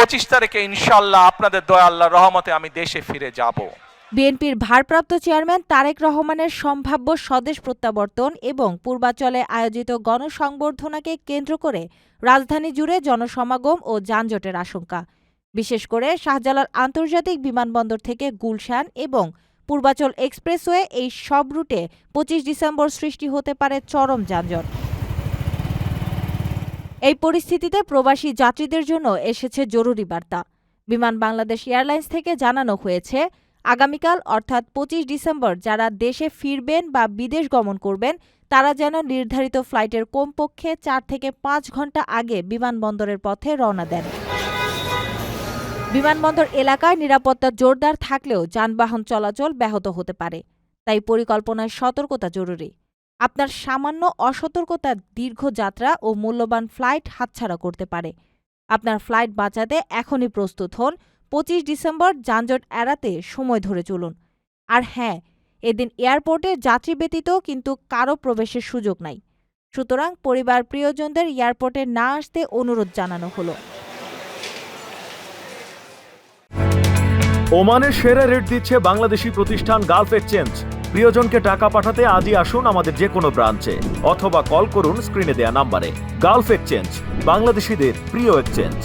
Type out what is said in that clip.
25 তারিখে ইনশাআল্লাহ আপনাদের দয়া আল্লাহর রহমতে আমি দেশে ফিরে যাব। বিএনপির ভারপ্রাপ্ত চেয়ারম্যান তারেক রহমানের সম্ভাব্য স্বদেশ প্রত্যাবর্তন এবং পূর্বাচলে আয়োজিত গণসংবর্ধনাকে কেন্দ্র করে রাজধানী জুড়ে জনসমাগম ও যানজটের আশঙ্কা। বিশেষ করে শাহজালাল আন্তর্জাতিক বিমানবন্দর থেকে গুলশান এবং পূর্বাচল এক্সপ্রেসওয়ে এই সব রুটে 25 ডিসেম্বর সৃষ্টি হতে পারে চরম যানজট। এই পরিস্থিতিতে প্রবাসী যাত্রীদের জন্য এসেছে জরুরি বার্তা। বিমান বাংলাদেশ এয়ারলাইন্স থেকে জানানো হয়েছে, আগামীকাল অর্থাৎ 25 ডিসেম্বর যারা দেশে ফিরবেন বা বিদেশ গমন করবেন তারা যেন নির্ধারিত ফ্লাইটের কমপক্ষে 4 থেকে 5 ঘন্টা আগে বিমানবন্দরের পথে রওনা দেন। বিমানবন্দর এলাকায় নিরাপত্তা জোরদার থাকলেও যানবাহন চলাচল ব্যাহত হতে পারে, তাই পরিকল্পনায় সতর্কতা জরুরি। আপনার সামান্য অসতর্কতা দীর্ঘ যাত্রা ও মূল্যবান ফ্লাইট হাতছাড়া করতে পারে। আপনার ফ্লাইট বাঁচাতে এখনই প্রস্তুত হন। 25 ডিসেম্বর যানজট এড়াতে সময় ধরে চলুন। আর হ্যাঁ, এদিন এয়ারপোর্টে যাত্রী ব্যতীত কিন্তু কারো প্রবেশের সুযোগ নাই। সুতরাং পরিবার প্রিয়জনদের এয়ারপোর্টে না আসতে অনুরোধ জানানো হলো। ওমানের সেরা রেট দিচ্ছে বাংলাদেশি প্রতিষ্ঠান গালফ এক্সচেঞ্জ। প্রিয়জনকে টাকা পাঠাতে আজই আসুন আমাদের যে কোনো ব্রাঞ্চে অথবা কল করুন স্ক্রিনে দেয়া নাম্বারে। গালফ এক্সচেঞ্জ, বাংলাদেশিদের প্রিয় এক্সচেঞ্জ।